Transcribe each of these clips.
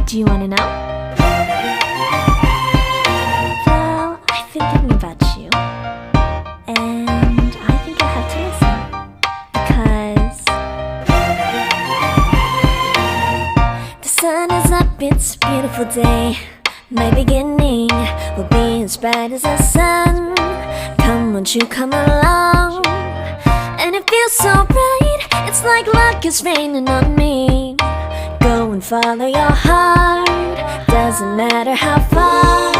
Do you wanna know? Well, I've been thinking about you, and I think I have to listen, because the sun is up, it's a beautiful day. My beginning will be as bright as the sun. Come, won't you come along? And it feels so bright, it's like luck is raining on me. Go and follow your heart, doesn't matter how far.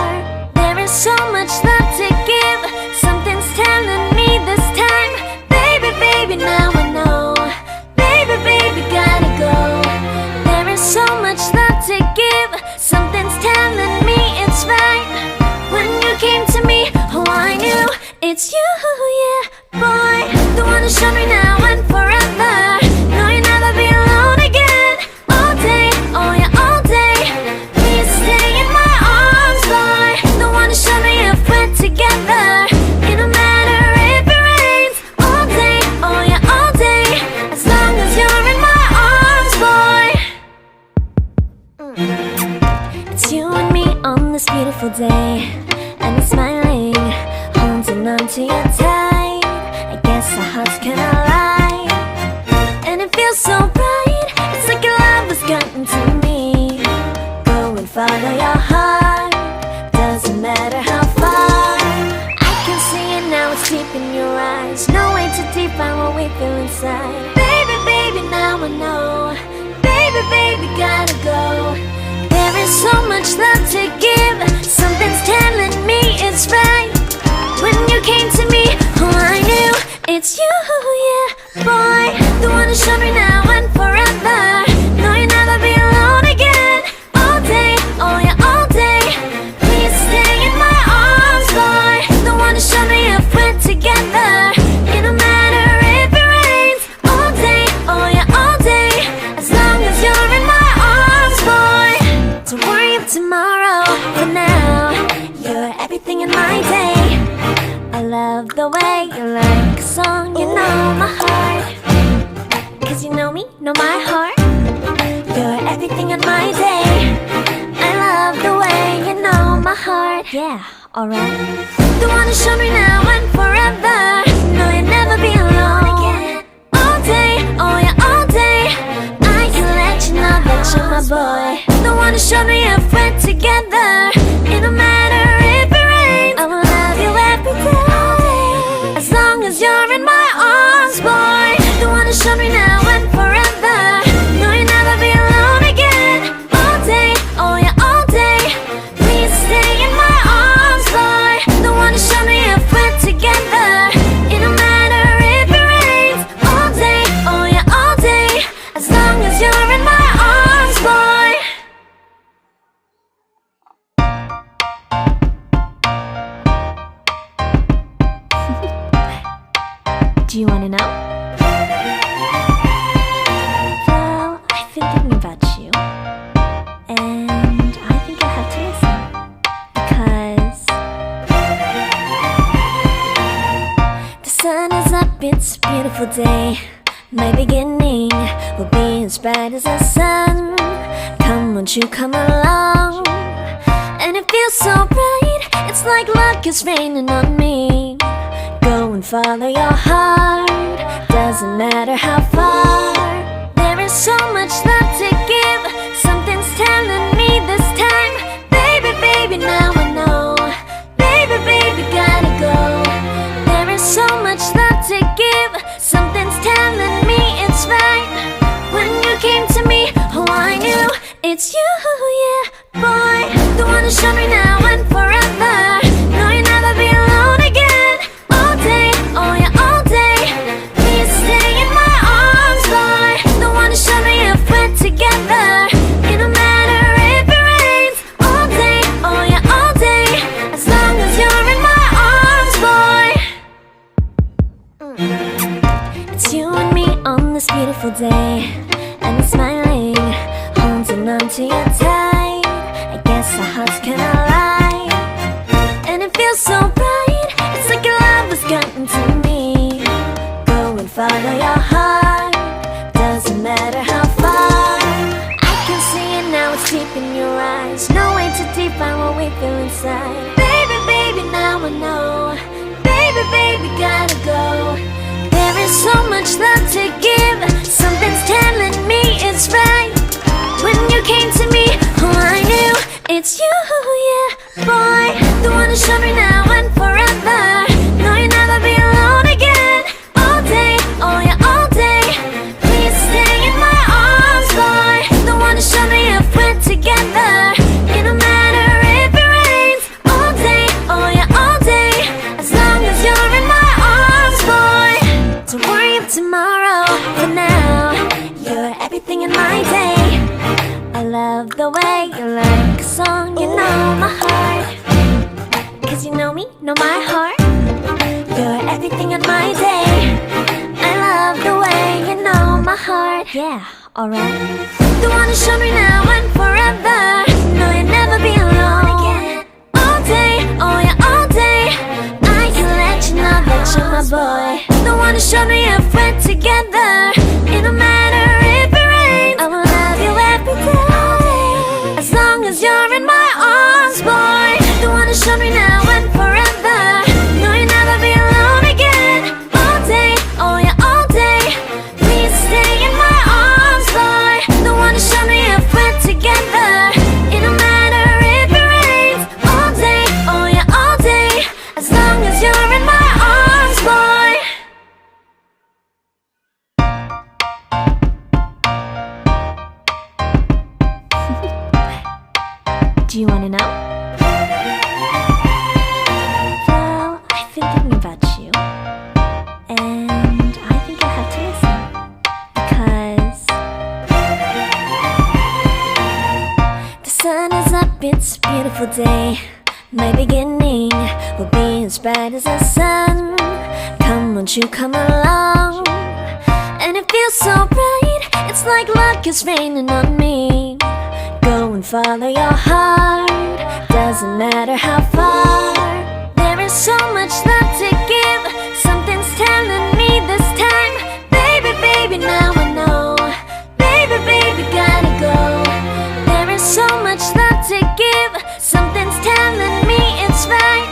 There is so much love to give, something's telling me this time. Baby, baby, now I know. Baby, baby, gotta go. There is so much love to give, something's telling me it's right. When you came to me, oh I knew it's you, yeah, boy. The one who showed me now and forever. No, you'll never be alone again. All day, oh yeah, all day. Please stay in my arms, boy. The one who showed me if we're together. It don't matter if it rains. All day, oh yeah, all day. As long as you're in my arms, boy. It's you and me on this beautiful day, and we're smiling, holding on to you tight. I guess our hearts cannot lie, and it feels so bright. It's like your love has gotten to me. Go and follow your heart, doesn't matter how far. I can see it now, it's deep in your eyes. No way to define what we feel inside. Baby, baby, now I know. Baby, baby, gotta go. There is so much love to give, something's telling me it's right. When you came to me, oh I knew it's you, yeah, boy. The one who showed me now and forever. No, you'll never be alone again. All day, oh yeah, all day. Please stay in my arms, boy. The one who showed me if we're together. It don't matter if it rains. All day, oh yeah, all day. As long as you're in my arms, boy. Don't worry of tomorrow, for now you're everything in my day. I love the way you like a song, you know my heart. Cause you know me, know my heart. You're everything in my day. I love the way you know my heart. Yeah, alright. The one who showed me now and forever. No, you'll never be alone again. All day, oh yeah, all day. I can let you know that you're my boy. The one who showed me if we're together. It don't matter if it rains. I will love you every day. As long as you're in my arms, boy. The one who showed me now and forever. No, you'll never be alone again. All day, oh yeah, all day. Please stay in my arms, boy. The one who showed me if we're together. It don't matter if it rains. All day, oh yeah, all day. As long as you're in my arms, boy. Do you wanna know? Well, I've been thinking about you, and I think I have to listen, because the sun is up, it's a beautiful day. My beginning will be as bright as the sun. Come, won't you come along? And it feels so bright, it's like luck is raining on me. Go and follow your heart, doesn't matter how far. There is so much love to give, something's telling me this time. Baby, baby, now I know. Baby, baby, gotta go. There is so much love to give, something's telling me it's right. When you came to me, oh I knew it's you, yeah, boy. The one who showed me now and forever. No, you'll never be alone again. All day, oh yeah, all day. Please stay in my arms, boy. The one who showed me if we're together. It don't matter if it rains. All day, oh yeah, all day. As long as you're in my arms, boy. It's you and me on this beautiful day, and we're smiling, holding on to you tight. I guess our hearts cannot lie, and it feels so bright. It's like your love has gotten to me. Go and follow your heart, doesn't matter how far. I can see it now, it's what's deep in your eyes. No way to define what we feel inside. Baby, baby, now I know. Baby, baby, gotta go. There is so much love to give. Something's telling me it's right. When you came to me, oh, I knew it's you, yeah, boy. The one to show me now and forever. No, you'll never be alone again. All day, oh yeah, all day. Please stay in my arms, boy. The one to show me if we're together. It don't matter if it rains. All day, oh yeah, all day. As long as you're in my arms, boy. Don't worry of tomorrow. For now, you're everything in my day. I love the way you like a song. You know my heart. Cause you know me, know my heart. You're everything in my day. I love the way you know my heart. Yeah, alright. The one to show me now and forever. No, you'll never be alone again. All day, oh yeah, all day. I can let you know that you're my boy. The one to show me if we're together. It don't matter if it rains. I will love you every day. As long as you're in my arms, boy. The one to show me now and forever. No, you'll never be alone again. All day, oh yeah, all day. Please stay in my arms, boy. The one to show me if we're together. It don't matter if it rains. All day, oh yeah, all day. As long as you're in my arms, boy. Do you wanna know? Well, I've been thinking about you, and I think I have to listen. Because the sun is up, it's a beautiful day. My beginning will be as bright as the sun. Come, won't you come along? And it feels so bright, it's like luck is raining on me. Go and follow your heart, doesn't matter how far. There is so much love to give. Something's telling me this time. Baby, baby, now I know. Baby, baby, gotta go. There is so much love to give. Something's telling me it's right.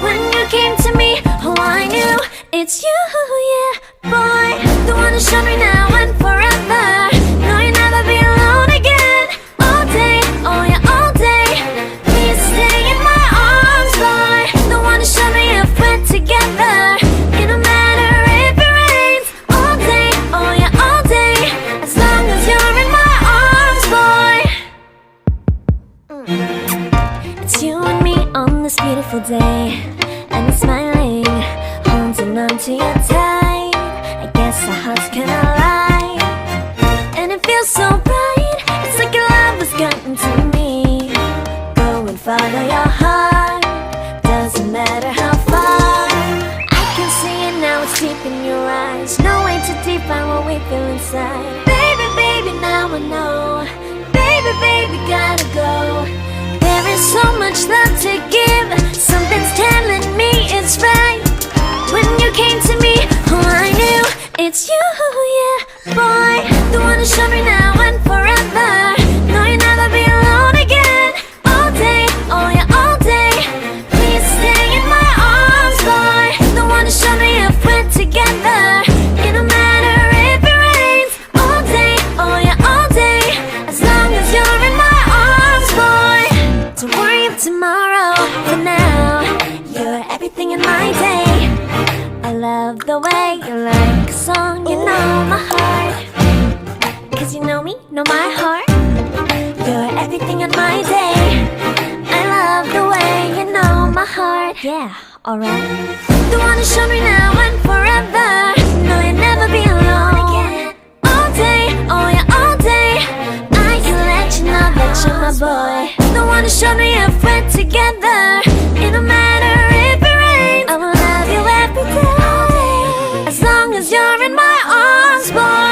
When you came to me, oh, I knew it's you, yeah, boy. The one to show me now and forever. No, you'll never be alone again. All day, oh yeah, all day. Please stay in my arms, boy. The one to show me if we're together. It don't matter if it rains. All day, oh yeah, all day. As long as you're in my arms, boy. It's you and me on this beautiful day. And you're smiling, holding on to you tight. I guess our hearts can align. And it feels so bright, it's like your love has gotten to me. Go and follow your heart, doesn't matter how far. I can see it now, it's deep in your eyes. No way to define what we feel inside. Baby, baby, now I know. Baby, baby, gotta go. There is so much love to give. Something's telling me it's right. When you came to me, oh, I knew it's you, yeah, boy. The one to show me now and forever. No, you'll never be alone again. All day, oh yeah, all day. Please stay in my arms, boy. The one to show me if we're together. It don't matter if it rains. All day, oh yeah, all day. As long as you're in my arms, boy. Don't worry of tomorrow. For now, you're everything in my day. I love the way you like a song. You know my heart. Cause you know me, know my heart. You're everything in my day. I love the way you know my heart. Yeah, alright. The one to show me now and forever. No, you'll never be alone again. All day, oh yeah, all day. I can let you know that you're my boy. The one to show me if we're together. It don't matter if it rains. I will love you every day. As long as you're in my arms, boy.